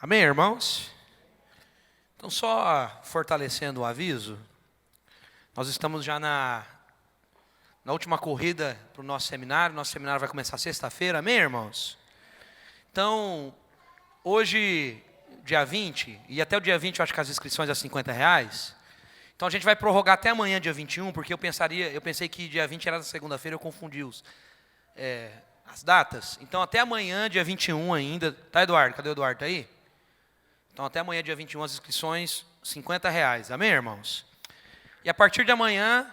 Amém, irmãos? Então, só fortalecendo o aviso, nós estamos já na última corrida para o nosso seminário. Nosso seminário vai começar sexta-feira, amém, irmãos? Então, hoje, dia 20, e até o dia 20 eu acho que as inscrições é R$50. Então, a gente vai prorrogar até amanhã, dia 21, porque eu pensei que dia 20 era na segunda-feira, eu confundi as datas. Então, até amanhã, dia 21 ainda. Tá, Eduardo? Cadê o Eduardo? Tá aí? Então, até amanhã, dia 21, as inscrições, R$50. Amém, irmãos? E a partir de amanhã,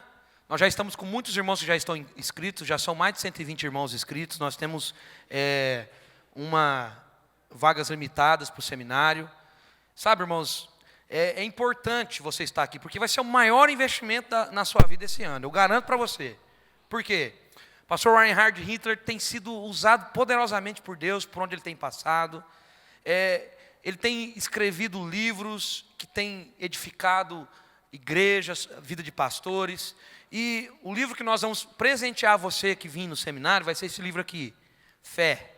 nós já estamos com muitos irmãos que já estão inscritos, já são mais de 120 irmãos inscritos. Nós temos vagas limitadas para o seminário. Sabe, irmãos, é importante você estar aqui, porque vai ser o maior investimento na sua vida esse ano. Eu garanto para você. Por quê? O pastor Reinhard Hitler tem sido usado poderosamente por Deus, por onde ele tem passado. Ele tem escrevido livros que têm edificado igrejas, vida de pastores. E o livro que nós vamos presentear a você que vem no seminário vai ser esse livro aqui, Fé.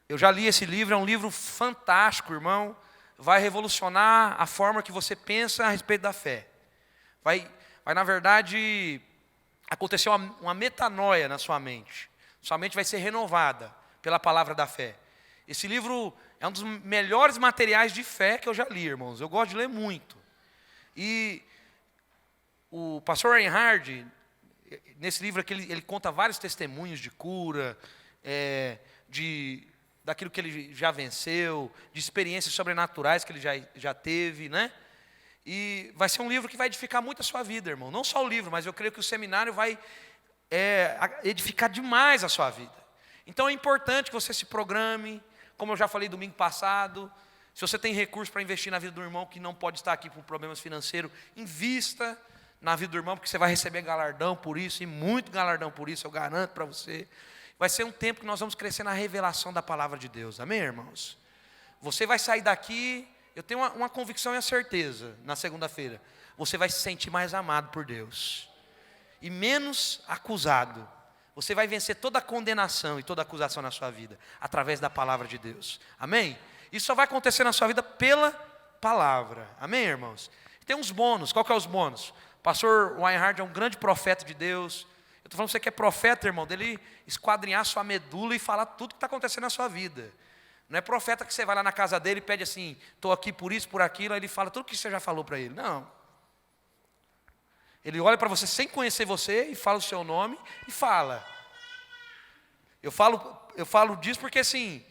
Eu já li esse livro, é um livro fantástico, irmão. Vai revolucionar a forma que você pensa a respeito da fé. Vai na verdade, acontecer uma metanoia na sua mente. Sua mente vai ser renovada pela palavra da fé. Esse livro é um dos melhores materiais de fé que eu já li, irmãos. Eu gosto de ler muito. E o pastor Reinhard, nesse livro aqui, ele conta vários testemunhos de cura, daquilo que ele já venceu, de experiências sobrenaturais que ele já teve, né? E vai ser um livro que vai edificar muito a sua vida, irmão. Não só o livro, mas eu creio que o seminário vai edificar demais a sua vida. Então é importante que você se programe. Como eu já falei domingo passado, se você tem recurso para investir na vida do irmão que não pode estar aqui por problemas financeiros, invista na vida do irmão, porque você vai receber galardão por isso, e muito galardão por isso, eu garanto para você. Vai ser um tempo que nós vamos crescer na revelação da palavra de Deus, amém, irmãos? Você vai sair daqui, eu tenho uma convicção e a certeza, na segunda-feira, você vai se sentir mais amado por Deus, e menos acusado. Você vai vencer toda a condenação e toda a acusação na sua vida, através da palavra de Deus. Amém? Isso só vai acontecer na sua vida pela palavra. Amém, irmãos? E tem uns bônus. Qual que é os bônus? O pastor Reinhard é um grande profeta de Deus. Eu estou falando que você que é profeta, irmão, dele esquadrinhar sua medula e falar tudo que está acontecendo na sua vida. Não é profeta que você vai lá na casa dele e pede assim, estou aqui por isso, por aquilo, aí ele fala tudo que você já falou para ele. Não. Ele olha para você sem conhecer você e fala o seu nome e fala. Eu falo disso porque assim,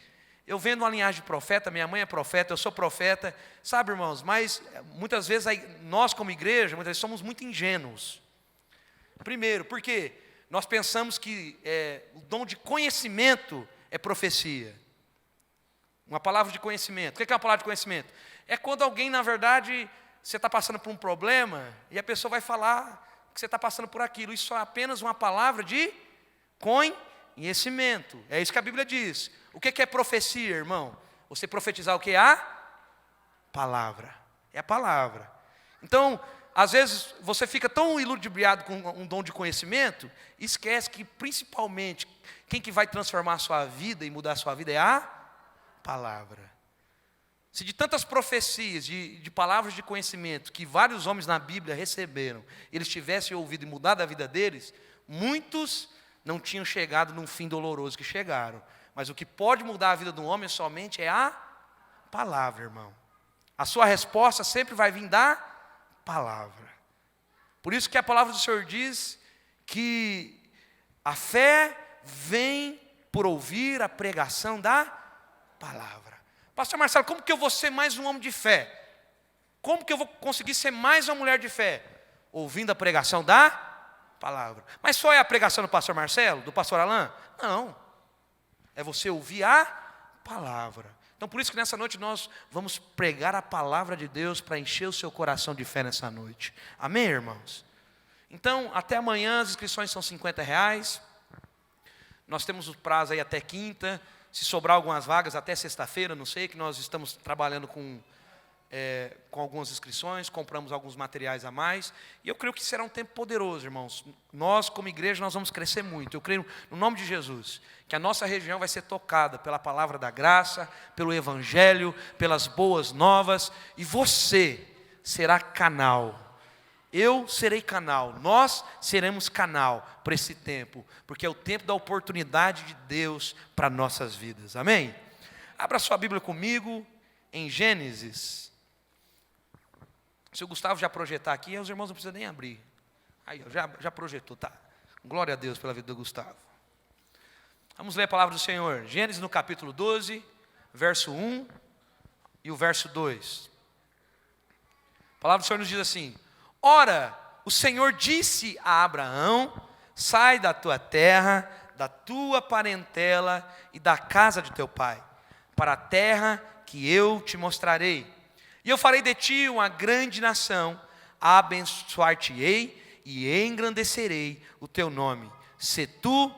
eu venho uma linhagem de profeta, minha mãe é profeta, eu sou profeta, sabe, irmãos? Mas muitas vezes nós como igreja, muitas vezes somos muito ingênuos. Primeiro, porque nós pensamos que o dom de conhecimento é profecia. Uma palavra de conhecimento. O que é uma palavra de conhecimento? É quando alguém, na verdade, você está passando por um problema e a pessoa vai falar que você está passando por aquilo. Isso é apenas uma palavra de conhecimento. É isso que a Bíblia diz. O que é profecia, irmão? Você profetizar o que? A palavra. É a palavra. Então, às vezes, você fica tão iludibriado com um dom de conhecimento, esquece que, principalmente, quem que vai transformar a sua vida e mudar a sua vida é a palavra. Se de tantas profecias, de palavras de conhecimento que vários homens na Bíblia receberam, eles tivessem ouvido e mudado a vida deles, muitos não tinham chegado num fim doloroso que chegaram. Mas o que pode mudar a vida do homem somente é a palavra, irmão. A sua resposta sempre vai vir da palavra. Por isso que a palavra do Senhor diz que a fé vem por ouvir a pregação da palavra. Pastor Marcelo, como que eu vou ser mais um homem de fé? Como que eu vou conseguir ser mais uma mulher de fé? Ouvindo a pregação da palavra. Mas só é a pregação do pastor Marcelo, do pastor Alain? Não. É você ouvir a palavra. Então por isso que nessa noite nós vamos pregar a palavra de Deus para encher o seu coração de fé nessa noite. Amém, irmãos? Então, até amanhã as inscrições são R$50. Nós temos o prazo aí até quinta. Se sobrar algumas vagas até sexta-feira, não sei, que nós estamos trabalhando com com algumas inscrições, compramos alguns materiais a mais, e eu creio que será um tempo poderoso, irmãos. Nós, como igreja, nós vamos crescer muito. Eu creio, no nome de Jesus, que a nossa região vai ser tocada pela palavra da graça, pelo evangelho, pelas boas novas, e você será canal. Eu serei canal, nós seremos canal para esse tempo, porque é o tempo da oportunidade de Deus para nossas vidas, amém? Abra sua Bíblia comigo em Gênesis. Se o Gustavo já projetar aqui, os irmãos não precisam nem abrir. Aí, já projetou, tá? Glória a Deus pela vida do Gustavo. Vamos ler a palavra do Senhor, Gênesis no capítulo 12, verso 1 e o verso 2. A palavra do Senhor nos diz assim: ora, o Senhor disse a Abraão: sai da tua terra, da tua parentela e da casa de teu pai, para a terra que eu te mostrarei. E eu farei de ti uma grande nação, abençoar-te-ei e engrandecerei o teu nome. Se tu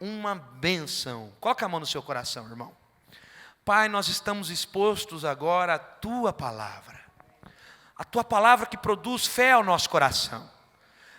uma bênção. Coloca a mão no seu coração, irmão. Pai, nós estamos expostos agora à tua palavra. A tua palavra que produz fé ao nosso coração.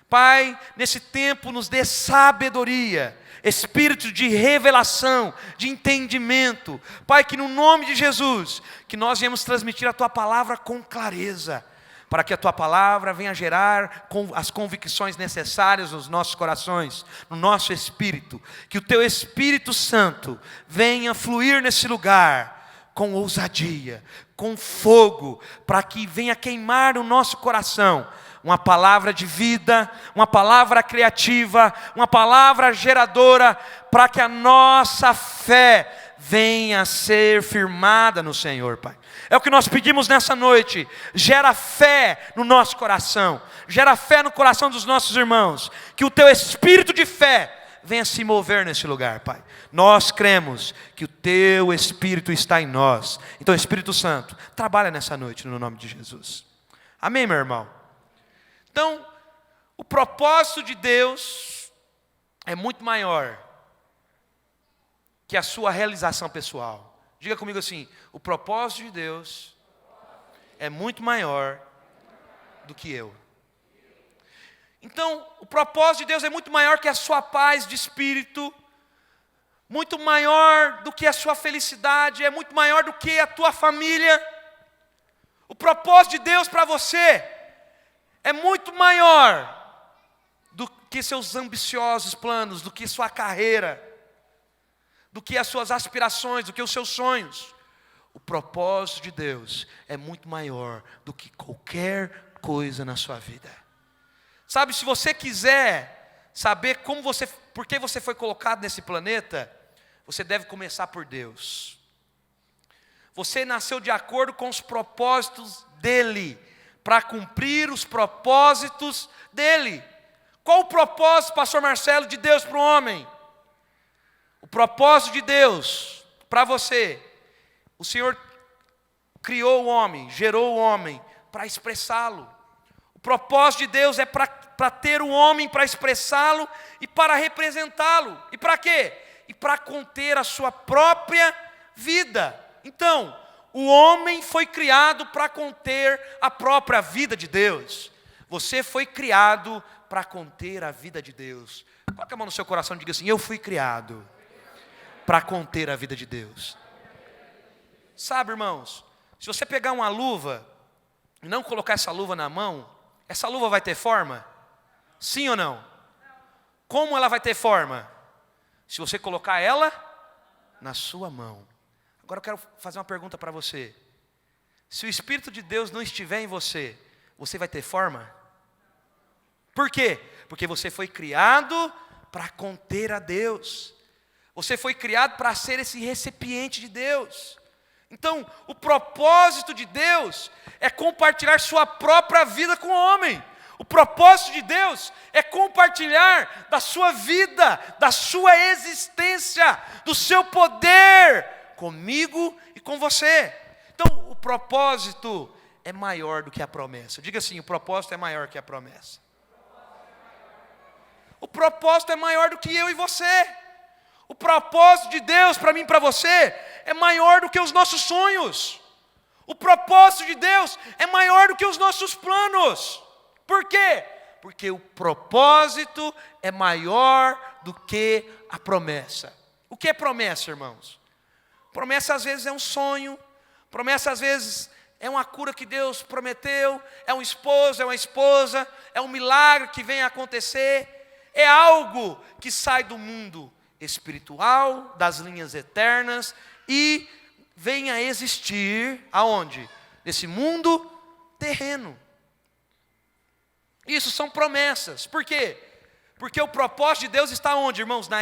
Pai, nesse tempo nos dê sabedoria, espírito de revelação, de entendimento. Pai, que no nome de Jesus, que nós viemos transmitir a tua palavra com clareza, para que a tua palavra venha gerar as convicções necessárias nos nossos corações, no nosso espírito. Que o teu Espírito Santo venha fluir nesse lugar, com ousadia, com fogo, para que venha queimar no nosso coração uma palavra de vida, uma palavra criativa, uma palavra geradora, para que a nossa fé venha a ser firmada no Senhor, Pai. É o que nós pedimos nessa noite. Gera fé no nosso coração, gera fé no coração dos nossos irmãos, que o teu espírito de fé venha se mover nesse lugar, Pai. Nós cremos que o teu Espírito está em nós. Então, Espírito Santo, trabalha nessa noite no nome de Jesus. Amém, meu irmão? Então, o propósito de Deus é muito maior que a sua realização pessoal. Diga comigo assim: o propósito de Deus é muito maior do que eu. Então, o propósito de Deus é muito maior que a sua paz de espírito, muito maior do que a sua felicidade, é muito maior do que a tua família. O propósito de Deus para você é muito maior do que seus ambiciosos planos, do que sua carreira, do que as suas aspirações, do que os seus sonhos. O propósito de Deus é muito maior do que qualquer coisa na sua vida. Sabe, se você quiser saber por que você foi colocado nesse planeta, você deve começar por Deus. Você nasceu de acordo com os propósitos dEle, para cumprir os propósitos dEle. Qual o propósito, pastor Marcelo, de Deus para o homem? O propósito de Deus para você: o Senhor criou o homem, gerou o homem para expressá-lo. O propósito de Deus é para ter o homem, para expressá-lo e para representá-lo. E para quê? E para conter a sua própria vida. Então, o homem foi criado para conter a própria vida de Deus. Você foi criado para conter a vida de Deus. Coloque a mão no seu coração e diga assim: eu fui criado para conter a vida de Deus. Sabe, irmãos, se você pegar uma luva e não colocar essa luva na mão, essa luva vai ter forma? Sim ou não? Como ela vai ter forma? Se você colocar ela na sua mão. Agora eu quero fazer uma pergunta para você. Se o Espírito de Deus não estiver em você, você vai ter forma? Por quê? Porque você foi criado para conter a Deus. Você foi criado para ser esse recipiente de Deus. Então, o propósito de Deus é compartilhar sua própria vida com o homem. O propósito de Deus é compartilhar da sua vida, da sua existência, do seu poder comigo e com você. Então, o propósito é maior do que a promessa. Diga assim: o propósito é maior que a promessa. O propósito é maior do que eu e você. O propósito de Deus para mim e para você é maior do que os nossos sonhos. O propósito de Deus é maior do que os nossos planos. Por quê? Porque o propósito é maior do que a promessa. O que é promessa, irmãos? Promessa às vezes é um sonho, promessa às vezes é uma cura que Deus prometeu, é um esposo, é uma esposa, é um milagre que vem a acontecer, é algo que sai do mundo espiritual, das linhas eternas e vem a existir, aonde? Nesse mundo terreno. Isso são promessas. Por quê? Porque o propósito de Deus está onde, irmãos? Na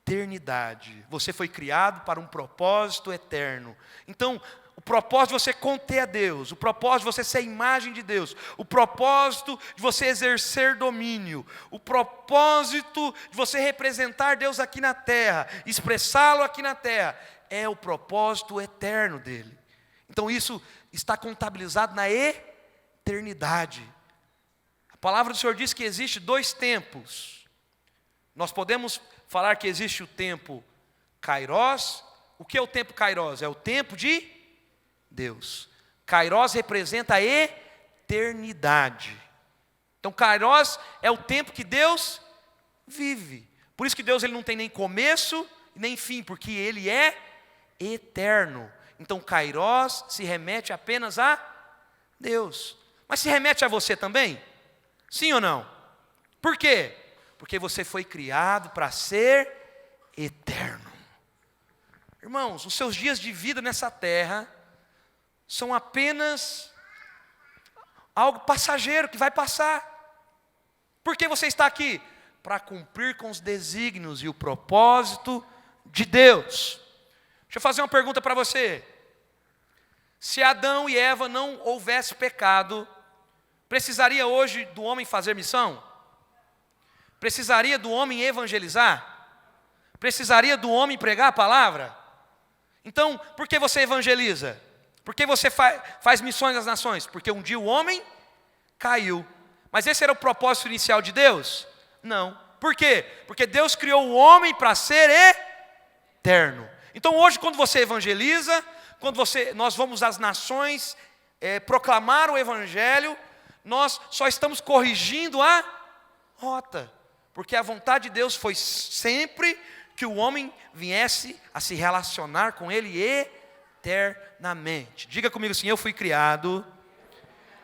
eternidade. Você foi criado para um propósito eterno. Então, o propósito de você conter a Deus, o propósito de você ser a imagem de Deus, o propósito de você exercer domínio, o propósito de você representar Deus aqui na terra, expressá-lo aqui na terra, é o propósito eterno dele. Então isso está contabilizado na eternidade. A palavra do Senhor diz que existe 2 tempos. Nós podemos falar que existe o tempo Kairos. O que é o tempo Kairos? É o tempo de Deus. Kairos representa a eternidade. Então Kairos é o tempo que Deus vive. Por isso que Deus ele não tem nem começo nem fim, porque Ele é eterno. Então Kairos se remete apenas a Deus. Mas se remete a você também? Sim ou não? Por quê? Porque você foi criado para ser eterno. Irmãos, os seus dias de vida nessa terra são apenas algo passageiro que vai passar. Por que você está aqui? Para cumprir com os desígnios e o propósito de Deus. Deixa eu fazer uma pergunta para você. Se Adão e Eva não houvesse pecado, precisaria hoje do homem fazer missão? Precisaria do homem evangelizar? Precisaria do homem pregar a palavra? Então, por que você evangeliza? Por que você faz missões às nações? Porque um dia o homem caiu. Mas esse era o propósito inicial de Deus? Não. Por quê? Porque Deus criou o homem para ser eterno. Então hoje quando você evangeliza, nós vamos às nações proclamar o evangelho, nós só estamos corrigindo a rota. Porque a vontade de Deus foi sempre que o homem viesse a se relacionar com Ele eternamente. Diga comigo assim, eu fui criado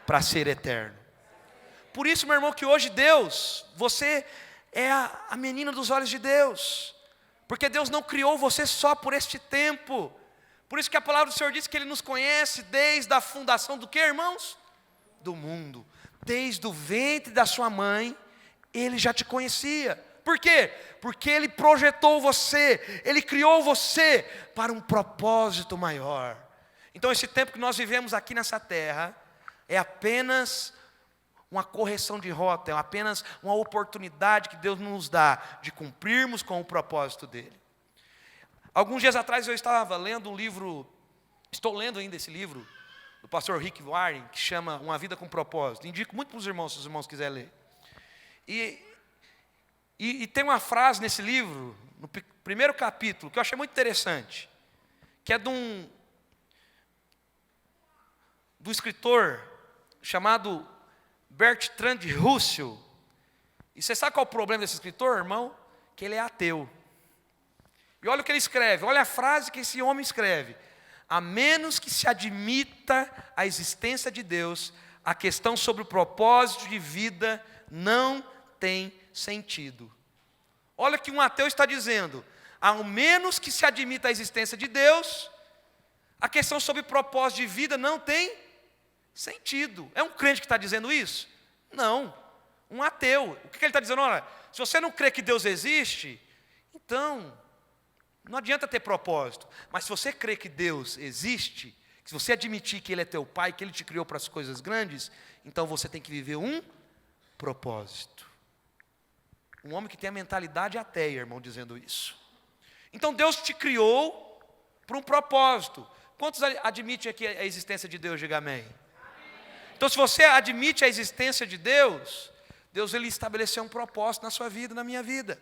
para ser eterno. Por isso, meu irmão, que hoje Deus, você é a menina dos olhos de Deus. Porque Deus não criou você só por este tempo. Por isso que a palavra do Senhor diz que Ele nos conhece desde a fundação do que, irmãos? Do mundo. Desde o ventre da sua mãe, Ele já te conhecia. Por quê? Porque Ele projetou você, Ele criou você para um propósito maior. Então esse tempo que nós vivemos aqui nessa terra é apenas uma correção de rota, é apenas uma oportunidade que Deus nos dá de cumprirmos com o propósito dEle. Alguns dias atrás eu estava lendo um livro, estou lendo ainda esse livro, do pastor Rick Warren, que chama Uma Vida com Propósito. Indico muito para os irmãos, se os irmãos quiserem ler. E tem uma frase nesse livro, no primeiro capítulo, que eu achei muito interessante, que é do escritor chamado Bertrand Russell. E você sabe qual é o problema desse escritor, irmão? Que ele é ateu. E olha o que ele escreve, olha a frase que esse homem escreve. A menos que se admita a existência de Deus, a questão sobre o propósito de vida não tem sentido. Olha o que um ateu está dizendo. Ao menos que se admita a existência de Deus, a questão sobre o propósito de vida não tem sentido. É um crente que está dizendo isso? Não, um ateu. O que ele está dizendo? Olha, se você não crê que Deus existe, então não adianta ter propósito. Mas se você crê que Deus existe, se você admitir que Ele é teu Pai, que Ele te criou para as coisas grandes, então você tem que viver um propósito. Um homem que tem a mentalidade ateia, irmão, dizendo isso. Então Deus te criou para um propósito. Quantos admitem aqui a existência de Deus? Diga amém. Então se você admite a existência de Deus, Deus ele estabeleceu um propósito na sua vida, na minha vida.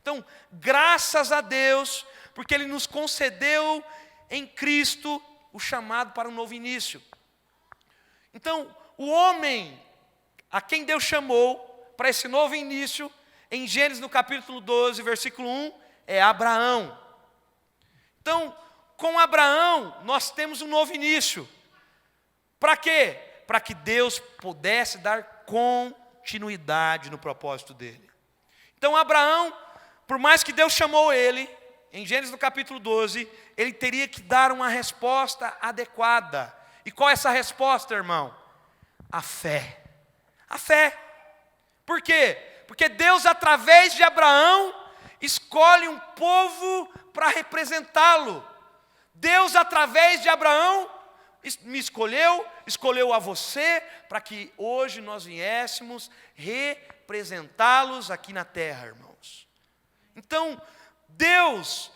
Então, graças a Deus, porque Ele nos concedeu em Cristo o chamado para um novo início. Então, o homem a quem Deus chamou para esse novo início, em Gênesis no capítulo 12, versículo 1, é Abraão. Então, com Abraão, nós temos um novo início. Para quê? Para que Deus pudesse dar continuidade no propósito dele. Então, Abraão, por mais que Deus chamou ele, em Gênesis no capítulo 12, ele teria que dar uma resposta adequada. E qual é essa resposta, irmão? A fé. A fé. Por quê? Porque Deus, através de Abraão, escolhe um povo para representá-lo. Deus, através de Abraão, me escolheu a você, para que hoje nós viéssemos representá-los aqui na terra, irmãos. Então, Deus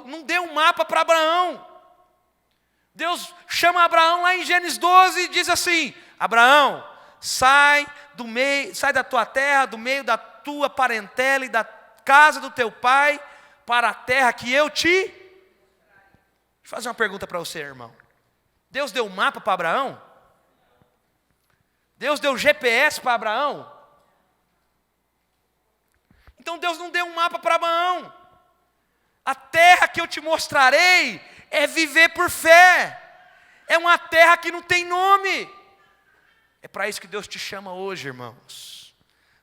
não deu um mapa para Abraão. Deus chama Abraão lá em Gênesis 12 e diz assim: Abraão, sai da tua terra, do meio da tua parentela e da casa do teu pai, para a terra que eu te... Deixa eu fazer uma pergunta para você, irmão. Deus deu um mapa para Abraão? Deus deu GPS para Abraão? Então Deus não deu um mapa para Abraão. A terra que eu te mostrarei é viver por fé. É uma terra que não tem nome. É para isso que Deus te chama hoje, irmãos.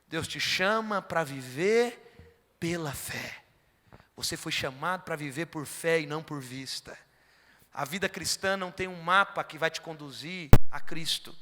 Deus te chama para viver pela fé. Você foi chamado para viver por fé e não por vista. A vida cristã não tem um mapa que vai te conduzir a Cristo.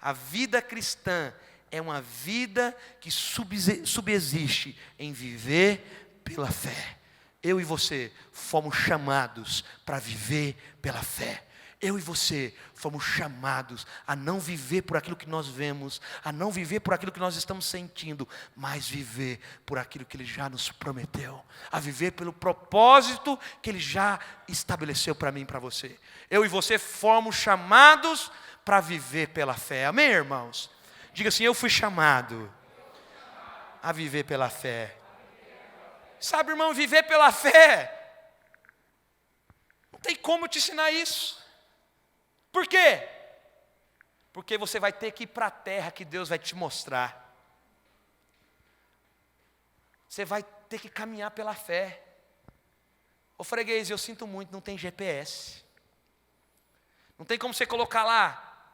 A vida cristã é uma vida que subsiste em viver pela fé. Eu e você fomos chamados para viver pela fé. Eu e você fomos chamados a não viver por aquilo que nós vemos, a não viver por aquilo que nós estamos sentindo, mas viver por aquilo que Ele já nos prometeu, a viver pelo propósito que Ele já estabeleceu para mim e para você. Eu e você fomos chamados para viver pela fé. Amém, irmãos? Diga assim: eu fui chamado a viver pela fé. Sabe, irmão, viver pela fé, não tem como eu te ensinar isso. Por quê? Porque você vai ter que ir para a terra que Deus vai te mostrar. Você vai ter que caminhar pela fé. Ô freguês, eu sinto muito, não tem GPS. Não tem como você colocar lá: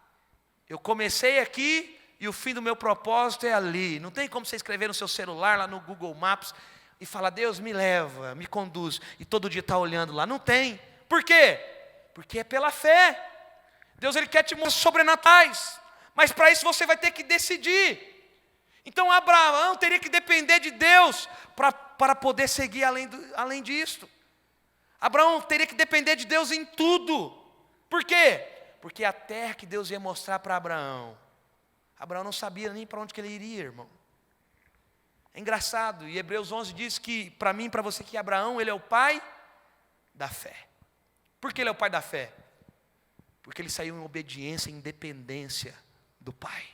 eu comecei aqui e o fim do meu propósito é ali. Não tem como você escrever no seu celular, lá no Google Maps, e falar: Deus me leva, me conduz, e todo dia está olhando lá. Não tem. Por quê? Porque é pela fé. Deus, Ele quer te mostrar sobrenaturais, mas para isso você vai ter que decidir. Então Abraão teria que depender de Deus para poder seguir além disso. Abraão teria que depender de Deus em tudo. Por quê? Porque a terra que Deus ia mostrar para Abraão, Abraão não sabia nem para onde que ele iria, irmão. É engraçado, e Hebreus 11 diz que, para mim e para você, que Abraão, ele é o pai da fé. Por que ele é o pai da fé? Porque ele saiu em obediência e independência do pai.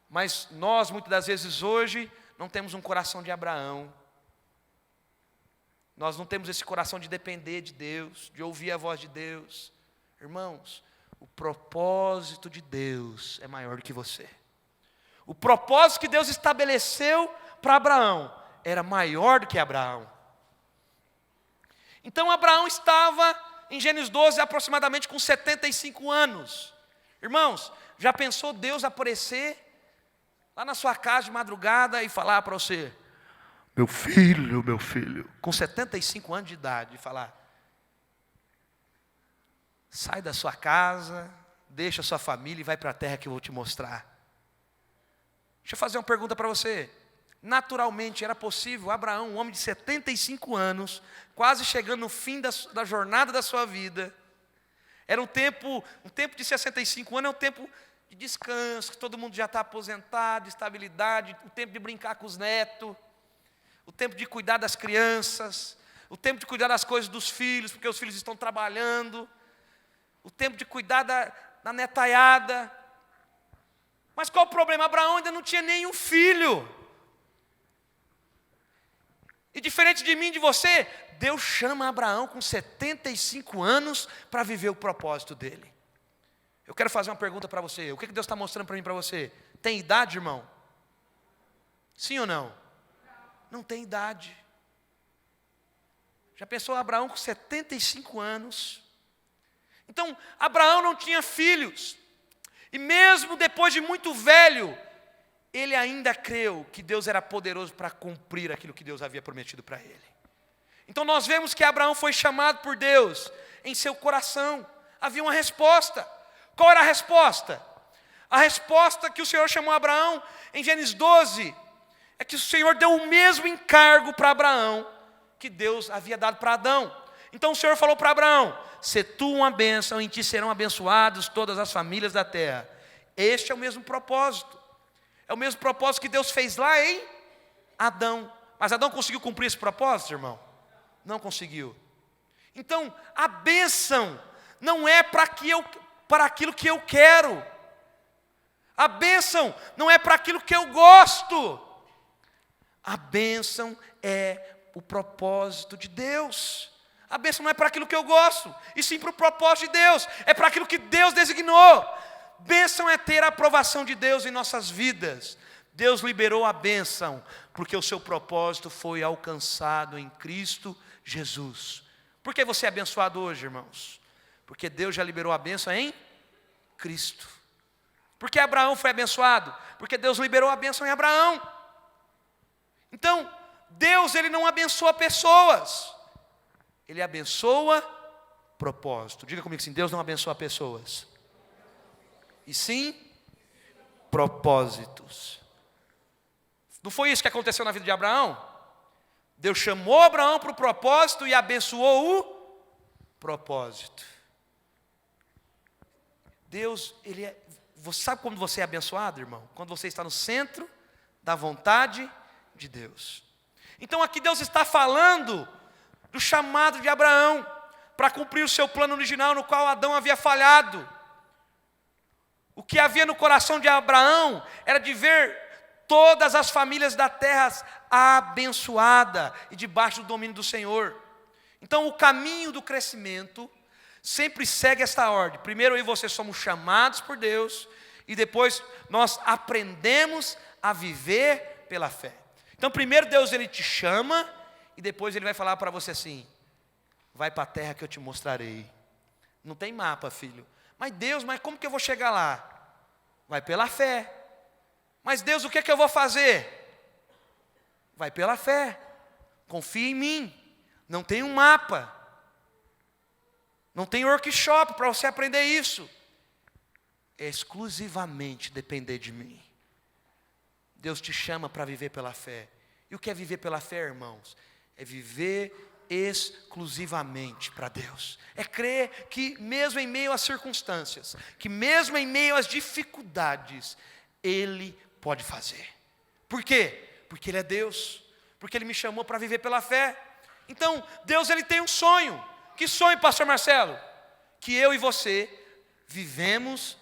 Mas nós, muitas das vezes hoje, não temos um coração de Abraão. Nós não temos esse coração de depender de Deus, de ouvir a voz de Deus. Irmãos, o propósito de Deus é maior do que você. O propósito que Deus estabeleceu para Abraão era maior do que Abraão. Então Abraão estava em Gênesis 12 aproximadamente com 75 anos. Irmãos, já pensou Deus aparecer lá na sua casa de madrugada e falar para você: meu filho, com 75 anos de idade, e falar: sai da sua casa, deixa a sua família e vai para a terra que eu vou te mostrar. Deixa eu fazer uma pergunta para você. Naturalmente era possível Abraão, um homem de 75 anos, quase chegando no fim da jornada da sua vida, era um tempo de 65 anos é um tempo de descanso, que todo mundo já está aposentado, de estabilidade, o tempo de brincar com os netos, o tempo de cuidar das crianças, o tempo de cuidar das coisas dos filhos, porque os filhos estão trabalhando, o tempo de cuidar da netaiada. Mas qual o problema? Abraão ainda não tinha nenhum filho. E diferente de mim e de você, Deus chama Abraão com 75 anos para viver o propósito dele. Eu quero fazer uma pergunta para você. O que Deus está mostrando para mim e para você? Tem idade, irmão? Sim ou não? Não tem idade. Já pensou Abraão com 75 anos? Então, Abraão não tinha filhos. E mesmo depois de muito velho, ele ainda creu que Deus era poderoso para cumprir aquilo que Deus havia prometido para ele. Então nós vemos que Abraão foi chamado por Deus em seu coração. Havia uma resposta. Qual era a resposta? A resposta que o Senhor chamou Abraão em Gênesis 12 é que o Senhor deu o mesmo encargo para Abraão que Deus havia dado para Adão. Então o Senhor falou para Abraão: se tu uma bênção, em ti serão abençoados todas as famílias da terra. Este é o mesmo propósito. É o mesmo propósito que Deus fez lá em Adão. Mas Adão conseguiu cumprir esse propósito, irmão? Não conseguiu. Então, a bênção não é para aquilo que eu quero. A bênção não é para aquilo que eu gosto. A bênção é o propósito de Deus. A bênção não é para aquilo que eu gosto, e sim para o propósito de Deus. É para aquilo que Deus designou. Bênção é ter a aprovação de Deus em nossas vidas. Deus liberou a bênção, porque o seu propósito foi alcançado em Cristo Jesus. Por que você é abençoado hoje, irmãos? Porque Deus já liberou a bênção em Cristo. Por que Abraão foi abençoado? Porque Deus liberou a bênção em Abraão. Então, Deus, Ele não abençoa pessoas, Ele abençoa propósito. Diga comigo assim: Deus não abençoa pessoas, e sim propósitos. Não foi isso que aconteceu na vida de Abraão? Deus chamou Abraão para o propósito e abençoou o propósito. Deus, você sabe quando você é abençoado, irmão? Quando você está no centro da vontade de Deus. Então aqui Deus está falando do chamado de Abraão para cumprir o seu plano original, no qual Adão havia falhado. O que havia no coração de Abraão era de ver todas as famílias da terra abençoadas e debaixo do domínio do Senhor. Então o caminho do crescimento sempre segue esta ordem. Primeiro eu e você somos chamados por Deus, e depois nós aprendemos a viver pela fé. Então primeiro Deus, Ele te chama, e depois Ele vai falar para você assim: vai para a terra que eu te mostrarei. Não tem mapa, filho. Mas Deus, mas como que eu vou chegar lá? Vai pela fé. Mas Deus, o que é que eu vou fazer? Vai pela fé. Confia em mim. Não tem um mapa. Não tem workshop para você aprender isso. É exclusivamente depender de mim. Deus te chama para viver pela fé. E o que é viver pela fé, irmãos? É viver exclusivamente para Deus. É crer que mesmo em meio às circunstâncias, que mesmo em meio às dificuldades, Ele pode fazer. Por quê? Porque Ele é Deus. Porque Ele me chamou para viver pela fé. Então, Deus, Ele tem um sonho. Que sonho, pastor Marcelo? Que eu e você vivemos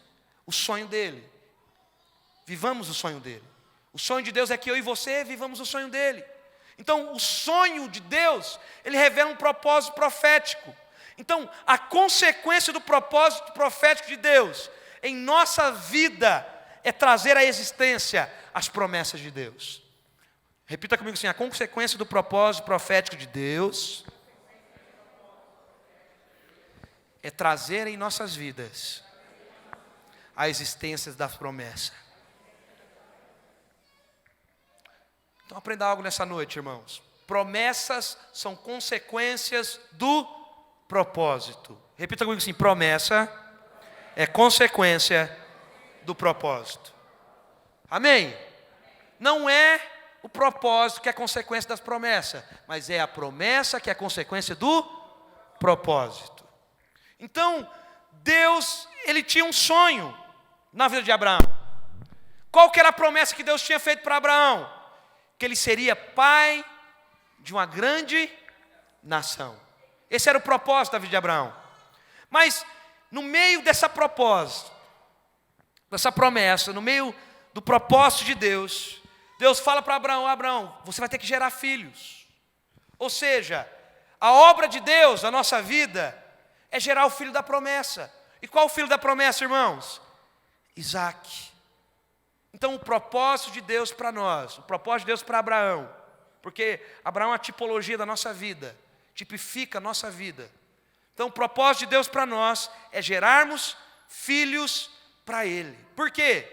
o sonho dEle. Vivamos o sonho dEle. O sonho de Deus é que eu e você vivamos o sonho dEle. Então, o sonho de Deus, ele revela um propósito profético. Então, a consequência do propósito profético de Deus em nossa vida é trazer à existência as promessas de Deus. Repita comigo assim: a consequência do propósito profético de Deus é trazer em nossas vidas a existência das promessas. Então aprenda algo nessa noite, irmãos. Promessas são consequências do propósito. Repita comigo assim: promessa é consequência do propósito. Amém? Não é o propósito que é consequência das promessas, mas é a promessa que é consequência do propósito. Então, Deus, Ele tinha um sonho na vida de Abraão. Qual que era a promessa que Deus tinha feito para Abraão? Que ele seria pai de uma grande nação. Esse era o propósito da vida de Abraão. Mas no meio dessa propósito, dessa promessa, no meio do propósito de Deus, Deus fala para Abraão: Abraão, você vai ter que gerar filhos. Ou seja, a obra de Deus, a nossa vida, é gerar o filho da promessa. E qual o filho da promessa, irmãos? Isaac. Então o propósito de Deus para nós, o propósito de Deus para Abraão, porque Abraão é a tipologia da nossa vida, tipifica a nossa vida. Então o propósito de Deus para nós é gerarmos filhos para Ele. Por quê?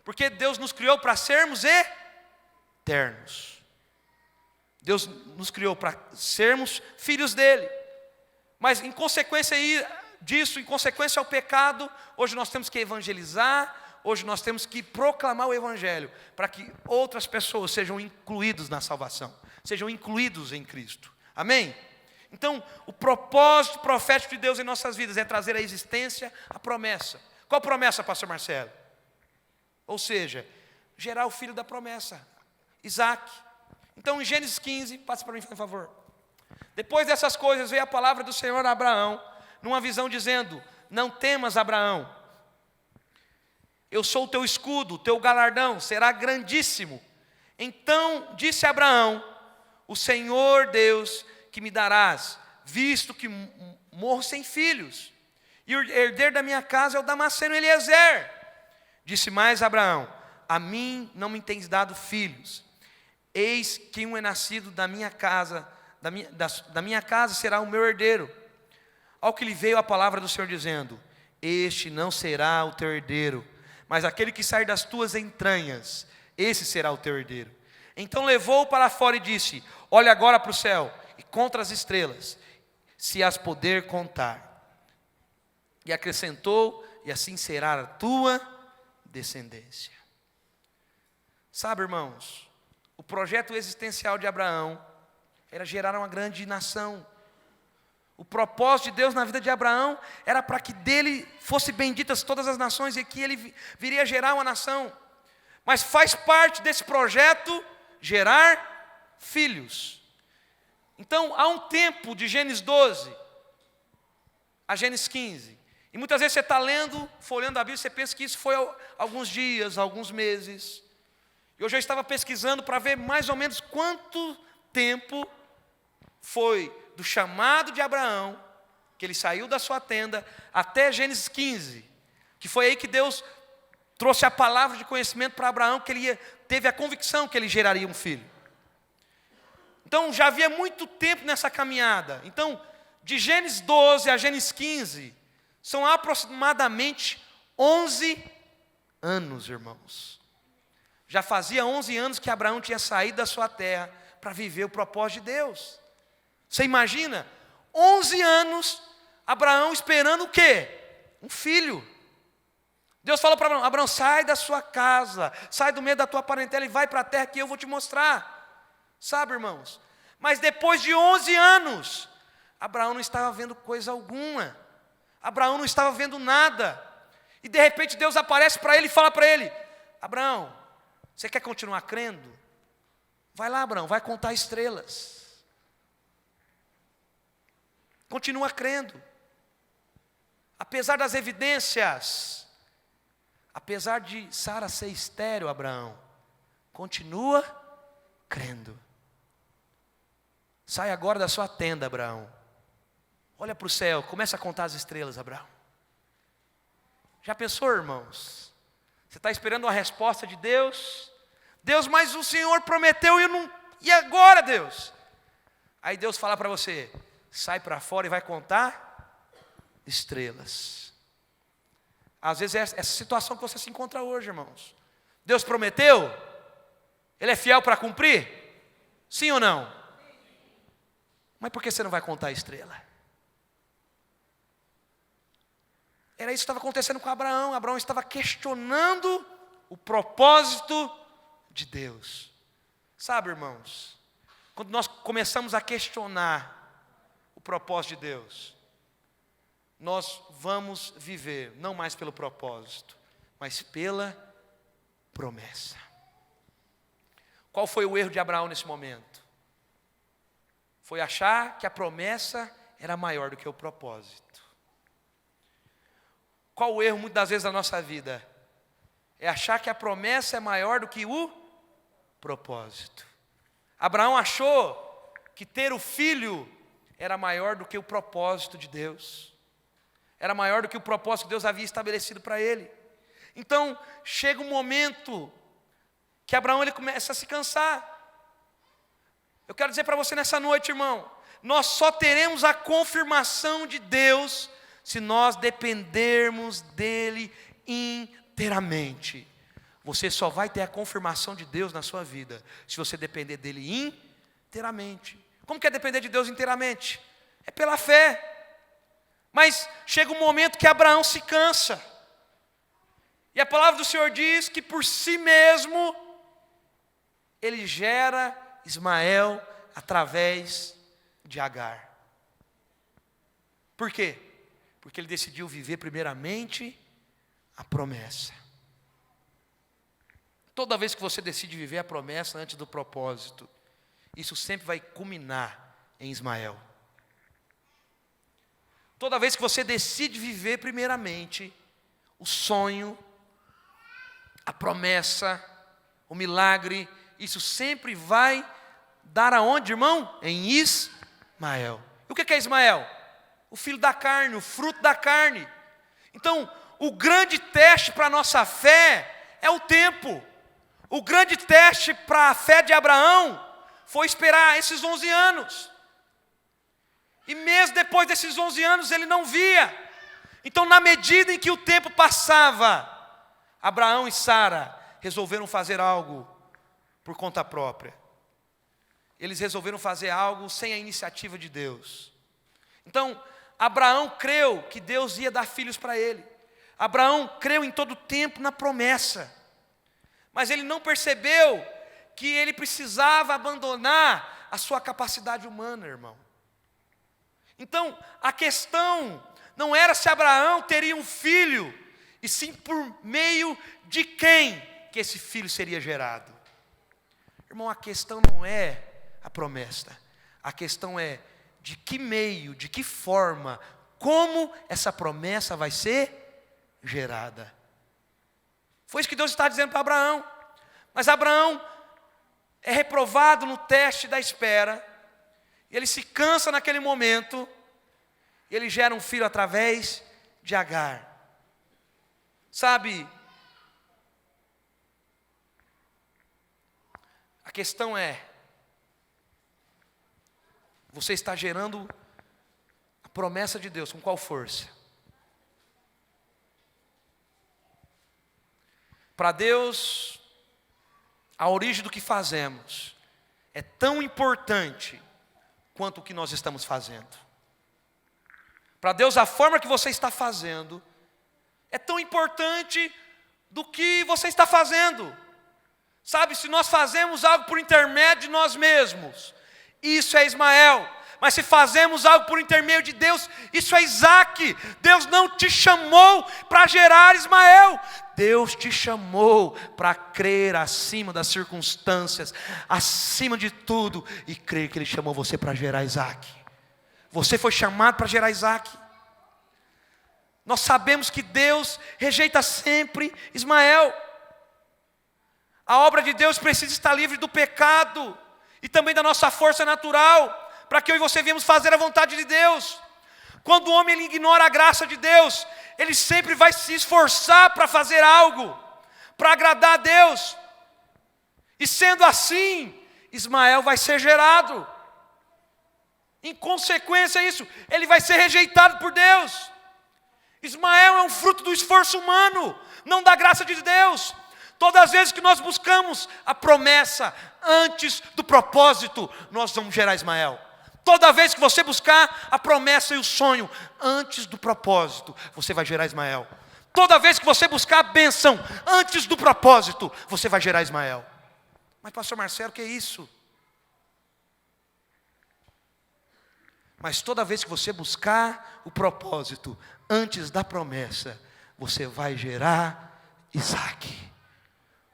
Porque Deus nos criou para sermos eternos. Deus nos criou para sermos filhos dEle. Mas em consequência disso, em consequência ao pecado, hoje nós temos que evangelizar, hoje nós temos que proclamar o Evangelho, para que outras pessoas sejam incluídas na salvação, sejam incluídos em Cristo. Amém? Então, o propósito profético de Deus em nossas vidas é trazer à existência a promessa. Qual promessa, pastor Marcelo? Ou seja, gerar o filho da promessa, Isaac. Então, em Gênesis 15, passa para mim, por favor. Depois dessas coisas, veio a palavra do Senhor a Abraão, numa visão dizendo: não temas, Abraão, eu sou o teu escudo, o teu galardão será grandíssimo. Então disse Abraão: o Senhor Deus que me darás, visto que morro sem filhos, e o herdeiro da minha casa é o Damasceno Eliezer. Disse mais Abraão: a mim não me tens dado filhos, eis que um é nascido da minha casa, da minha casa será o meu herdeiro. Ao que lhe veio a palavra do Senhor dizendo: este não será o teu herdeiro, mas aquele que sair das tuas entranhas, esse será o teu herdeiro. Então levou-o para fora e disse: olha agora para o céu e contra as estrelas, se as poder contar. E acrescentou: e assim será a tua descendência. Sabe, irmãos, o projeto existencial de Abraão era gerar uma grande nação. O propósito de Deus na vida de Abraão era para que dele fossem benditas todas as nações e que ele viria gerar uma nação. Mas faz parte desse projeto gerar filhos. Então há um tempo de Gênesis 12 a Gênesis 15. E muitas vezes você está lendo, folheando a Bíblia, você pensa que isso foi alguns dias, alguns meses. E hoje eu estava pesquisando para ver mais ou menos quanto tempo foi do chamado de Abraão, que ele saiu da sua tenda, até Gênesis 15, que foi aí que Deus trouxe a palavra de conhecimento para Abraão, que ele teve a convicção que ele geraria um filho. Então já havia muito tempo nessa caminhada. Então, de Gênesis 12 a Gênesis 15, são aproximadamente 11 anos, irmãos. Já fazia 11 anos que Abraão tinha saído da sua terra para viver o propósito de Deus. Você imagina? 11 anos, Abraão esperando o quê? Um filho. Deus falou para Abraão: Abraão, sai da sua casa, sai do meio da tua parentela e vai para a terra que eu vou te mostrar. Sabe, irmãos? Mas depois de 11 anos, Abraão não estava vendo coisa alguma. Abraão não estava vendo nada. E de repente Deus aparece para ele e fala para ele: Abraão, você quer continuar crendo? Vai lá, Abraão, vai contar estrelas. Continua crendo. Apesar das evidências, apesar de Sara ser estéril, Abraão, continua crendo. Sai agora da sua tenda, Abraão. Olha para o céu, começa a contar as estrelas, Abraão. Já pensou, irmãos? Você está esperando uma resposta de Deus? Deus, mas o Senhor prometeu e eu não... E agora, Deus? Aí Deus fala para você: sai para fora e vai contar estrelas. Às vezes é essa situação que você se encontra hoje, irmãos. Deus prometeu? Ele é fiel para cumprir? Sim ou não? Mas por que você não vai contar a estrela? Era isso que estava acontecendo com Abraão. Abraão estava questionando o propósito de Deus. Sabe, irmãos, quando nós começamos a questionar o propósito de Deus, nós vamos viver não mais pelo propósito, mas pela promessa. Qual foi o erro de Abraão nesse momento? Foi achar que a promessa era maior do que o propósito. Qual o erro muitas das vezes da nossa vida? É achar que a promessa é maior do que o propósito. Abraão achou que ter o filho era maior do que o propósito de Deus. Era maior do que o propósito que Deus havia estabelecido para ele. Então, chega um momento que Abraão ele começa a se cansar. Eu quero dizer para você nessa noite, irmão, nós só teremos a confirmação de Deus se nós dependermos dele inteiramente. Você só vai ter a confirmação de Deus na sua vida se você depender dele inteiramente. Como que é depender de Deus inteiramente? É pela fé. Mas chega um momento que Abraão se cansa. E a palavra do Senhor diz que por si mesmo ele gera Ismael através de Agar. Por quê? Porque ele decidiu viver primeiramente a promessa. Toda vez que você decide viver a promessa antes do propósito, isso sempre vai culminar em Ismael. Toda vez que você decide viver primeiramente o sonho, a promessa, o milagre, isso sempre vai dar aonde, irmão? Em Ismael. E o que é Ismael? O filho da carne, o fruto da carne. Então, o grande teste para a nossa fé é o tempo. O grande teste para a fé de Abraão foi esperar esses 11 anos. E mesmo depois desses 11 anos ele não via. Então, na medida em que o tempo passava, Abraão e Sara resolveram fazer algo por conta própria. Eles resolveram fazer algo sem a iniciativa de Deus. Então, Abraão creu que Deus ia dar filhos para ele. Abraão creu em todo tempo na promessa. Mas ele não percebeu que ele precisava abandonar a sua capacidade humana, irmão. Então, a questão não era se Abraão teria um filho, e sim por meio de quem que esse filho seria gerado. Irmão, a questão não é a promessa. A questão é de que meio, de que forma, como essa promessa vai ser gerada. Foi isso que Deus está dizendo para Abraão. Mas Abraão é reprovado no teste da espera. E ele se cansa naquele momento. E ele gera um filho através de Agar. Sabe, a questão é, você está gerando a promessa de Deus com qual força? Para Deus, a origem do que fazemos é tão importante quanto o que nós estamos fazendo. Para Deus, a forma que você está fazendo é tão importante do que você está fazendo. Sabe, se nós fazemos algo por intermédio de nós mesmos, isso é Ismael. Mas se fazemos algo por intermédio de Deus, isso é Isaac. Deus não te chamou para gerar Ismael. Deus te chamou para crer acima das circunstâncias, acima de tudo, e crer que Ele chamou você para gerar Isaac. Você foi chamado para gerar Isaac. Nós sabemos que Deus rejeita sempre Ismael. A obra de Deus precisa estar livre do pecado e também da nossa força natural, para que eu e você venhamos fazer a vontade de Deus. Quando o homem ele ignora a graça de Deus, ele sempre vai se esforçar para fazer algo, para agradar a Deus. E sendo assim, Ismael vai ser gerado. Em consequência a isso, ele vai ser rejeitado por Deus. Ismael é um fruto do esforço humano, não da graça de Deus. Todas as vezes que nós buscamos a promessa antes do propósito, nós vamos gerar Ismael. Toda vez que você buscar a promessa e o sonho antes do propósito, você vai gerar Ismael. Toda vez que você buscar a bênção antes do propósito, você vai gerar Ismael. Mas pastor Marcelo, o que é isso? Mas toda vez que você buscar o propósito antes da promessa, você vai gerar Isaac.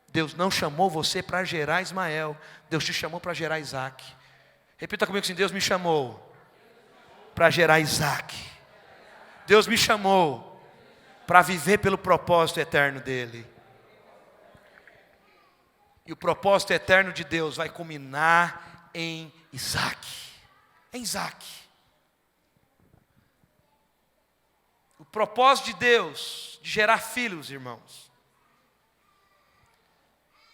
Deus não chamou você para gerar Ismael, Deus te chamou para gerar Isaac. Repita comigo assim: Deus me chamou para gerar Isaac. Deus me chamou para viver pelo propósito eterno dEle. E o propósito eterno de Deus vai culminar em Isaac. em Isaac. O propósito de Deus de gerar filhos, irmãos,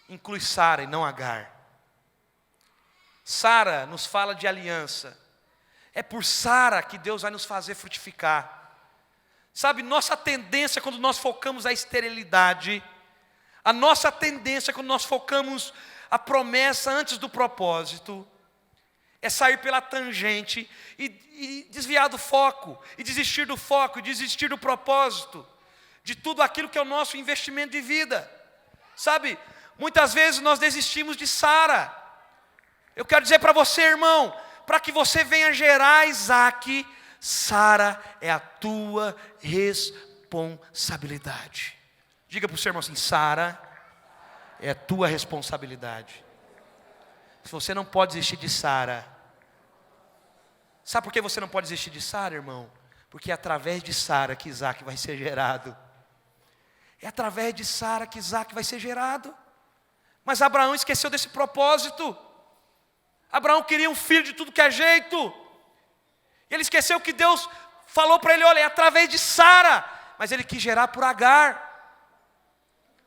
inclui Sara e não Agar. Sara nos fala de aliança. É por Sara que Deus vai nos fazer frutificar. Sabe, nossa tendência quando nós focamos a esterilidade, a nossa tendência quando nós focamos a promessa antes do propósito, é sair pela tangente e desviar do foco, e desistir do foco, e desistir do propósito, de tudo aquilo que é o nosso investimento de vida. Sabe, muitas vezes nós desistimos de Sara. Eu quero dizer para você, irmão, para que você venha gerar Isaac, Sara é a tua responsabilidade. Diga para o seu irmão assim: Sara é a tua responsabilidade. Se você não pode desistir de Sara. Sabe por que você não pode desistir de Sara, irmão? Porque é através de Sara que Isaac vai ser gerado. É através de Sara que Isaac vai ser gerado. Mas Abraão esqueceu desse propósito. Abraão queria um filho de tudo que é jeito. Ele esqueceu que Deus falou para ele: olha, é através de Sara. Mas ele quis gerar por Agar.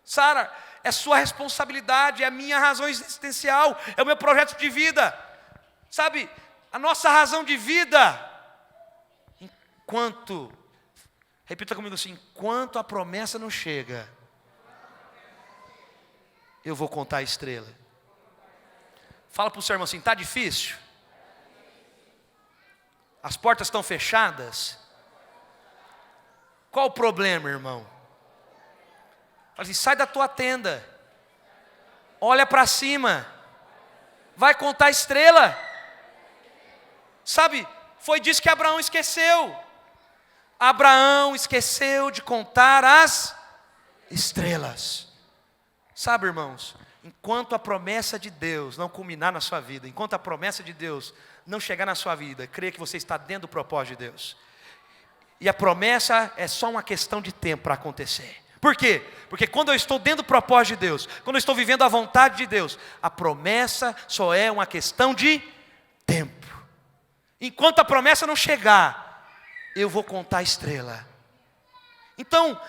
Sara, é sua responsabilidade, é a minha razão existencial, é o meu projeto de vida. Sabe, a nossa razão de vida, repita comigo assim: enquanto a promessa não chega, eu vou contar a estrela. Fala para o seu irmão assim: está difícil? As portas estão fechadas? Qual o problema, irmão? Fala assim: sai da tua tenda, olha para cima, vai contar a estrela. Sabe, foi disso que Abraão esqueceu. Abraão esqueceu de contar as estrelas. Sabe, irmãos, enquanto a promessa de Deus não culminar na sua vida, enquanto a promessa de Deus não chegar na sua vida, creia que você está dentro do propósito de Deus. E a promessa é só uma questão de tempo para acontecer. Por quê? Porque quando eu estou dentro do propósito de Deus, quando eu estou vivendo a vontade de Deus, a promessa só é uma questão de tempo. Enquanto a promessa não chegar, eu vou contar a estrela. Então,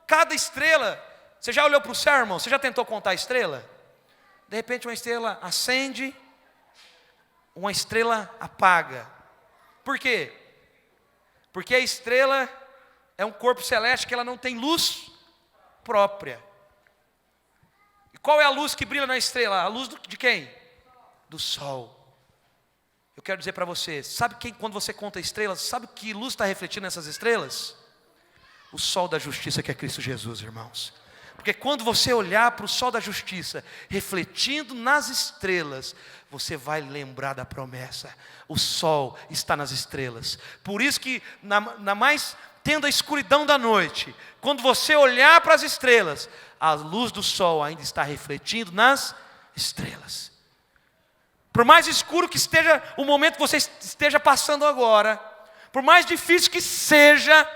cada estrela, você já olhou para o céu, irmão? Você já tentou contar a estrela? De repente uma estrela acende, uma estrela apaga. Por quê? Porque a estrela é um corpo celeste que ela não tem luz própria. E qual é a luz que brilha na estrela? A luz de quem? Do sol. Eu quero dizer para você, sabe quando você conta estrelas, sabe que luz está refletindo nessas estrelas? O sol da justiça, que é Cristo Jesus, irmãos. Porque quando você olhar para o sol da justiça, refletindo nas estrelas, você vai lembrar da promessa. O sol está nas estrelas. Por isso que, tendo a escuridão da noite, quando você olhar para as estrelas, a luz do sol ainda está refletindo nas estrelas. Por mais escuro que esteja o momento que você esteja passando agora, por mais difícil que seja,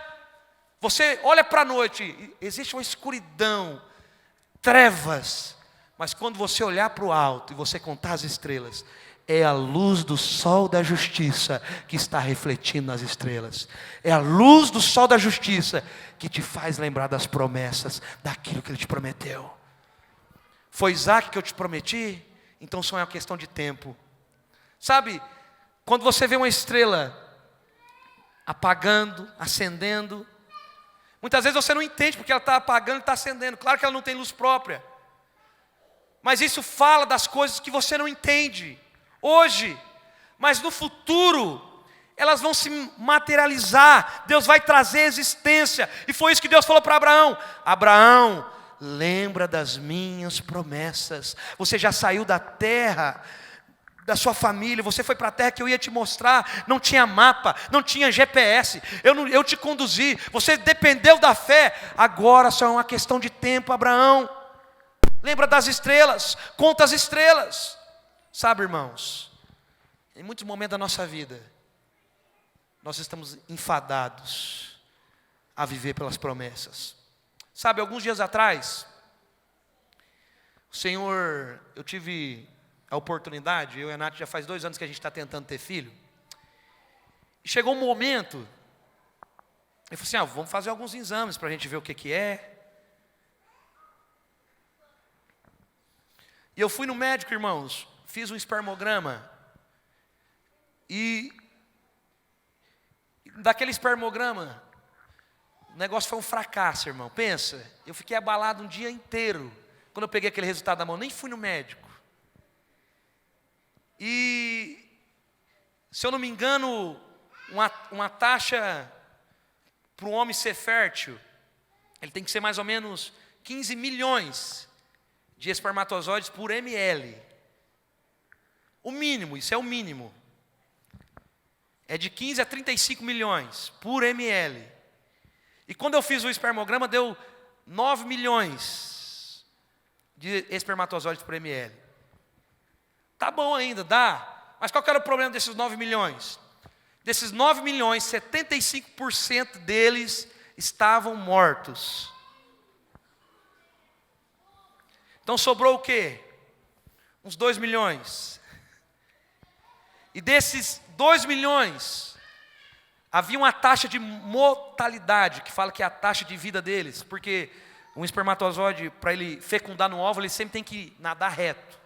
você olha para a noite, existe uma escuridão, trevas, mas quando você olhar para o alto e você contar as estrelas, é a luz do sol da justiça que está refletindo nas estrelas. É a luz do sol da justiça que te faz lembrar das promessas, daquilo que Ele te prometeu. Foi Isaac que eu te prometi? Então só é uma questão de tempo. Sabe, quando você vê uma estrela apagando, acendendo, muitas vezes você não entende porque ela está apagando e está acendendo. Claro que ela não tem luz própria. Mas isso fala das coisas que você não entende hoje. Mas no futuro, elas vão se materializar. Deus vai trazer existência. E foi isso que Deus falou para Abraão. Abraão, lembra das minhas promessas. Você já saiu da terra, da sua família, você foi para a terra que eu ia te mostrar. Não tinha mapa, não tinha GPS, eu te conduzi, você dependeu da fé. Agora só é uma questão de tempo, Abraão. Lembra das estrelas, conta as estrelas. Sabe, irmãos, em muitos momentos da nossa vida, nós estamos enfadados a viver pelas promessas. Sabe, alguns dias atrás, eu tive a oportunidade, eu e a Nath já faz 2 anos que a gente está tentando ter filho, E chegou um momento, ele falou assim, vamos fazer alguns exames para a gente ver o que é. E eu fui no médico, irmãos, fiz um espermograma. E daquele espermograma, o negócio foi um fracasso, irmão. Pensa, eu fiquei abalado um dia inteiro. Quando eu peguei aquele resultado na mão, nem fui no médico. E, se eu não me engano, uma taxa para um homem ser fértil, ele tem que ser mais ou menos 15 milhões de espermatozoides por ml. O mínimo, isso é o mínimo. É de 15 a 35 milhões por ml. E quando eu fiz o espermograma, deu 9 milhões de espermatozoides por ml. Tá bom ainda, dá. Mas qual que era o problema desses 9 milhões? Desses 9 milhões, 75% deles estavam mortos. Então sobrou o quê? Uns 2 milhões. E desses 2 milhões, havia uma taxa de mortalidade, que fala que é a taxa de vida deles, porque um espermatozoide, para ele fecundar no óvulo, ele sempre tem que nadar reto.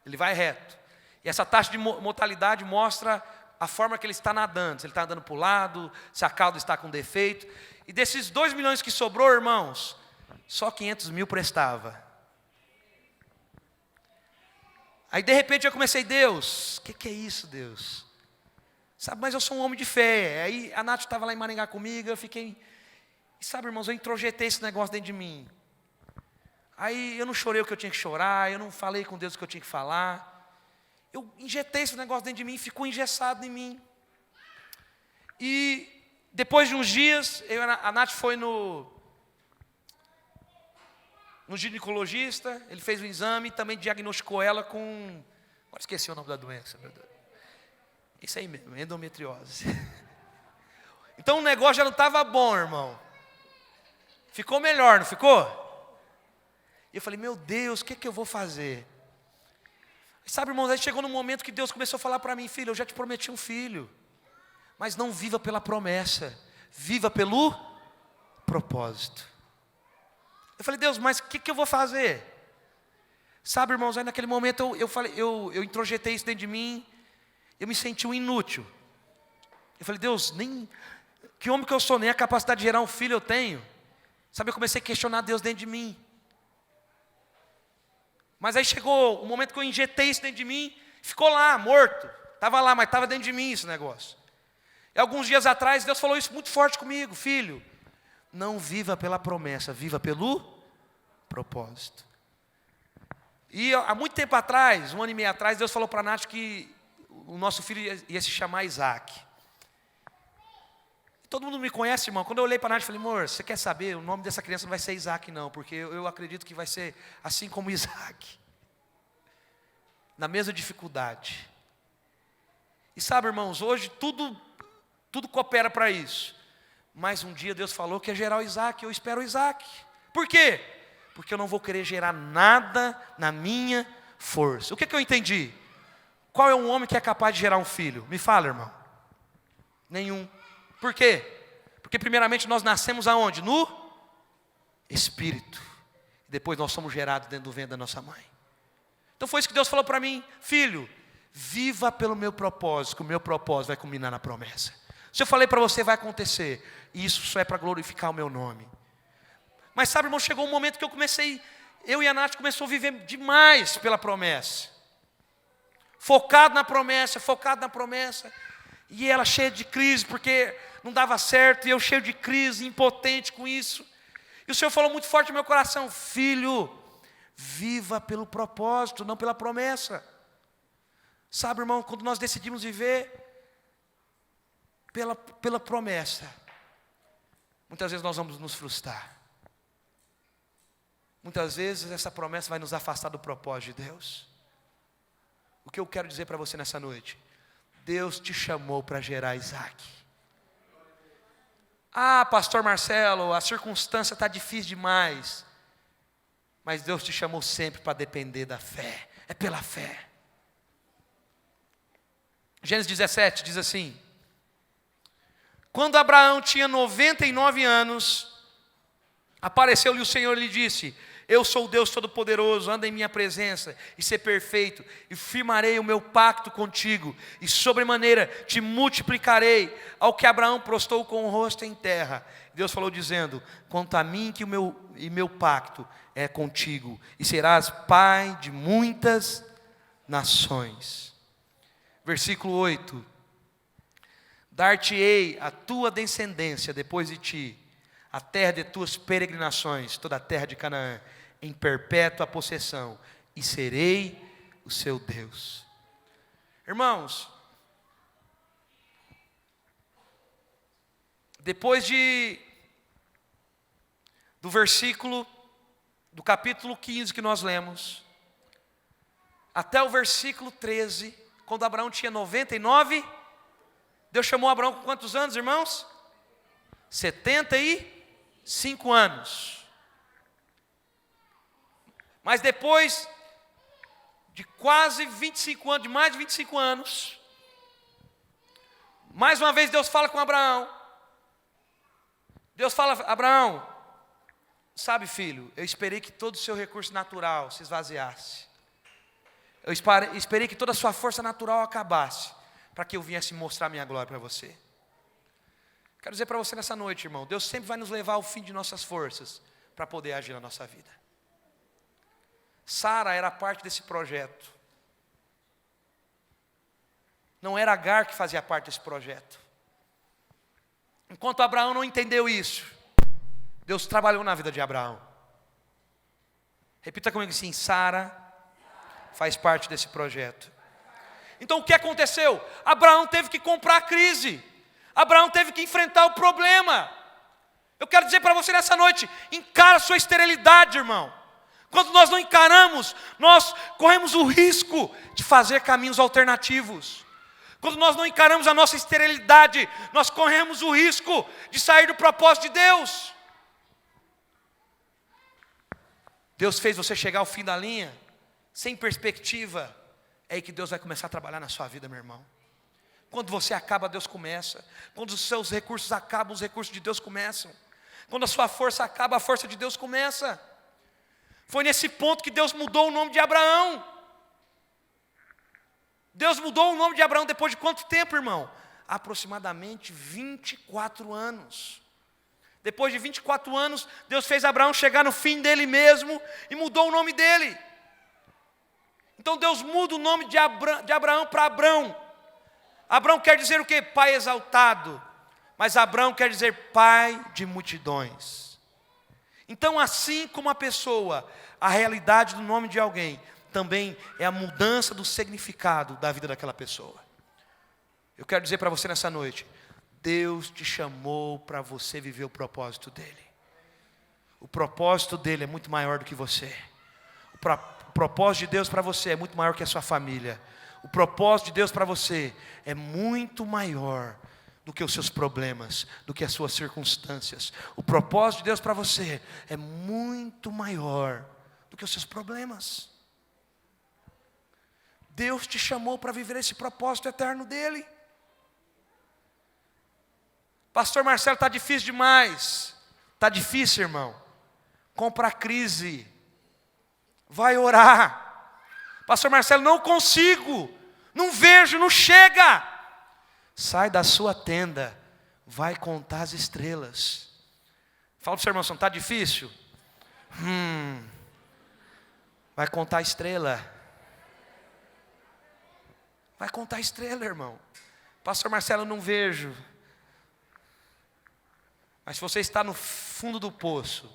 Ele vai reto. E essa taxa de mortalidade mostra a forma que ele está nadando. Se ele está andando para o lado, se a cauda está com defeito. E desses 2 milhões que sobrou, irmãos, só 500 mil prestava. Aí de repente eu comecei, Deus, o que é isso, Deus? Sabe, mas eu sou um homem de fé. Aí a Nath estava lá em Maringá comigo, eu fiquei... E sabe, irmãos, eu introjetei esse negócio dentro de mim. Aí eu não chorei o que eu tinha que chorar, eu não falei com Deus o que eu tinha que falar. Eu injetei esse negócio dentro de mim, ficou engessado em mim. E depois de uns dias, a Nath foi no ginecologista, ele fez um exame e também diagnosticou ela com... Agora esqueci o nome da doença, meu Deus. Isso aí mesmo, endometriose. Então o negócio já não estava bom, irmão. Ficou melhor, não ficou? E eu falei, meu Deus, o que eu vou fazer? Sabe, irmãos, aí chegou num momento que Deus começou a falar para mim, filho, eu já te prometi um filho. Mas não viva pela promessa, viva pelo propósito. Eu falei, Deus, mas o que eu vou fazer? Sabe, irmãos, aí naquele momento eu introjetei isso dentro de mim, eu me senti um inútil. Eu falei, Deus, que homem que eu sou, nem a capacidade de gerar um filho eu tenho. Sabe, eu comecei a questionar Deus dentro de mim. Mas aí chegou o momento que eu injetei isso dentro de mim, ficou lá, morto. Estava lá, mas estava dentro de mim esse negócio. E alguns dias atrás, Deus falou isso muito forte comigo, filho. Não viva pela promessa, viva pelo propósito. E há muito tempo atrás, 1 ano e meio atrás, Deus falou para a Nath que o nosso filho ia se chamar Isaac. Todo mundo me conhece, irmão. Quando eu olhei para a Nath, eu falei, amor, você quer saber? O nome dessa criança não vai ser Isaac, não, porque eu acredito que vai ser assim como Isaac. Na mesma dificuldade. E sabe, irmãos, hoje tudo coopera para isso. Mas um dia Deus falou que ia gerar o Isaac, eu espero o Isaac. Por quê? Porque eu não vou querer gerar nada na minha força. O que eu entendi? Qual é um homem que é capaz de gerar um filho? Me fala, irmão. Nenhum. Por quê? Porque primeiramente nós nascemos aonde? No Espírito. Depois nós somos gerados dentro do ventre da nossa mãe. Então foi isso que Deus falou para mim. Filho, viva pelo meu propósito, que o meu propósito vai culminar na promessa. Se eu falei para você, vai acontecer. E isso só é para glorificar o meu nome. Mas sabe, irmão, chegou um momento que eu e a Nath começou a viver demais pela promessa. Focado na promessa. E ela cheia de crise, porque não dava certo, e eu cheio de crise, impotente com isso. E o Senhor falou muito forte no meu coração, filho, viva pelo propósito, não pela promessa. Sabe, irmão, quando nós decidimos viver pela promessa, muitas vezes nós vamos nos frustrar. Muitas vezes essa promessa vai nos afastar do propósito de Deus. O que eu quero dizer para você nessa noite? Deus te chamou para gerar Isaac. Ah, pastor Marcelo, a circunstância está difícil demais. Mas Deus te chamou sempre para depender da fé. É pela fé. Gênesis 17 diz assim, Quando Abraão tinha 99 anos, apareceu-lhe o Senhor e lhe disse: eu sou o Deus Todo-Poderoso, anda em minha presença e ser perfeito, e firmarei o meu pacto contigo, e sobremaneira te multiplicarei. Ao que Abraão prostou com o rosto em terra. Deus falou dizendo: quanto a mim que o meu pacto é contigo, e serás pai de muitas nações. Versículo 8: dar-te-ei a tua descendência depois de ti, a terra de tuas peregrinações, toda a terra de Canaã, em perpétua possessão, e serei o seu Deus. Irmãos, depois do versículo, do capítulo 15 que nós lemos, até o versículo 13, quando Abraão tinha 99, Deus chamou Abraão com quantos anos, irmãos? 75 anos. Mas depois de quase 25 anos, de mais de 25 anos, mais uma vez Deus fala com Abraão. Deus fala: Abraão, sabe, filho, eu esperei que todo o seu recurso natural se esvaziasse. Eu esperei que toda a sua força natural acabasse, para que eu viesse mostrar minha glória para você. Quero dizer para você nessa noite, irmão, Deus sempre vai nos levar ao fim de nossas forças, para poder agir na nossa vida. Sara era parte desse projeto. Não era Agar que fazia parte desse projeto. Enquanto Abraão não entendeu isso, Deus trabalhou na vida de Abraão. Repita comigo assim: Sara faz parte desse projeto. Então o que aconteceu? Abraão teve que comprar a crise. Abraão teve que enfrentar o problema. Eu quero dizer para você nessa noite: encara a sua esterilidade, irmão. Quando nós não encaramos, nós corremos o risco de fazer caminhos alternativos. Quando nós não encaramos a nossa esterilidade, nós corremos o risco de sair do propósito de Deus. Deus fez você chegar ao fim da linha, sem perspectiva. É aí que Deus vai começar a trabalhar na sua vida, meu irmão. Quando você acaba, Deus começa. Quando os seus recursos acabam, os recursos de Deus começam. Quando a sua força acaba, a força de Deus começa. Foi nesse ponto que Deus mudou o nome de Abraão. Deus mudou o nome de Abraão depois de quanto tempo, irmão? Aproximadamente 24 anos. Depois de 24 anos, Deus fez Abraão chegar no fim dele mesmo e mudou o nome dele. Então Deus muda o nome de Abraão para Abrão. Abrão quer dizer o quê? Pai exaltado. Mas Abrão quer dizer pai de multidões. Então, assim como a pessoa, a realidade do nome de alguém, também é a mudança do significado da vida daquela pessoa. Eu quero dizer para você nessa noite: Deus te chamou para você viver o propósito dEle. O propósito dEle é muito maior do que você. O propósito de Deus para você é muito maior que a sua família. O propósito de Deus para você é muito maior do que os seus problemas, do que as suas circunstâncias. O propósito de Deus para você é muito maior do que os seus problemas. Deus te chamou para viver esse propósito eterno dEle. Pastor Marcelo, está difícil demais. Está difícil, irmão. Compra a crise. Vai orar. Pastor Marcelo, não consigo. Não vejo, não chega. Sai da sua tenda. Vai contar as estrelas. Fala para o seu irmão, está difícil? Vai contar a estrela. Vai contar a estrela, irmão. Pastor Marcelo, eu não vejo. Mas se você está no fundo do poço,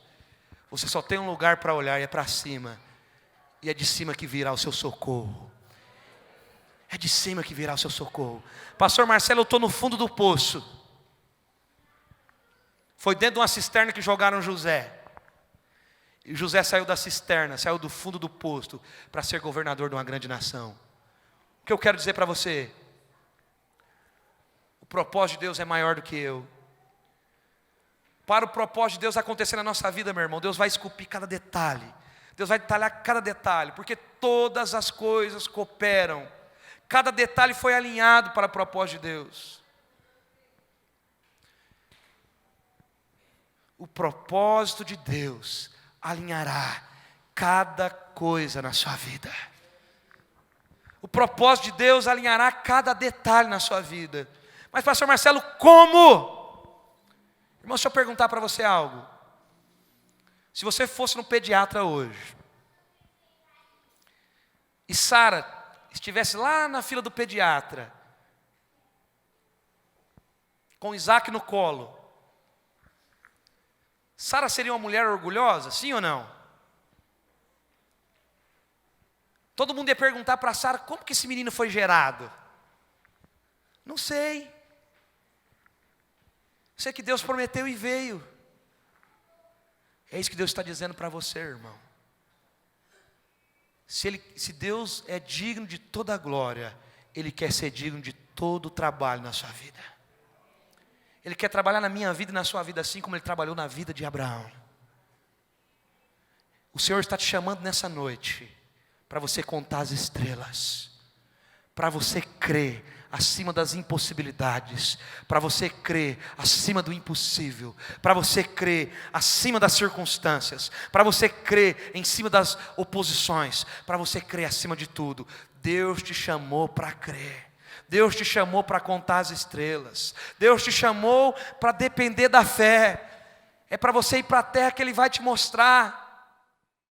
você só tem um lugar para olhar e é para cima. E é de cima que virá o seu socorro. É de cima que virá o seu socorro. Pastor Marcelo, eu estou no fundo do poço. Foi dentro de uma cisterna que jogaram José. E José saiu da cisterna, saiu do fundo do poço para ser governador de uma grande nação. O que eu quero dizer para você? O propósito de Deus é maior do que eu. Para o propósito de Deus acontecer na nossa vida, meu irmão, Deus vai esculpir cada detalhe. Deus vai detalhar cada detalhe, porque todas as coisas cooperam. Cada detalhe foi alinhado para o propósito de Deus. O propósito de Deus alinhará cada coisa na sua vida. O propósito de Deus alinhará cada detalhe na sua vida. Mas pastor Marcelo, como? Irmão, deixa eu perguntar para você algo. Se você fosse no pediatra hoje, e Sara estivesse lá na fila do pediatra, com Isaac no colo, Sara seria uma mulher orgulhosa, sim ou não? Todo mundo ia perguntar para Sara, como que esse menino foi gerado? Não sei. Sei que Deus prometeu e veio. É isso que Deus está dizendo para você, irmão. Se Deus é digno de toda a glória, Ele quer ser digno de todo o trabalho na sua vida. Ele quer trabalhar na minha vida e na sua vida assim como Ele trabalhou na vida de Abraão. O Senhor está te chamando nessa noite para você contar as estrelas, para você crer acima das impossibilidades, para você crer acima do impossível, para você crer acima das circunstâncias, para você crer em cima das oposições, para você crer acima de tudo. Deus te chamou para crer. Deus te chamou para contar as estrelas. Deus te chamou para depender da fé. É para você ir para a terra que Ele vai te mostrar.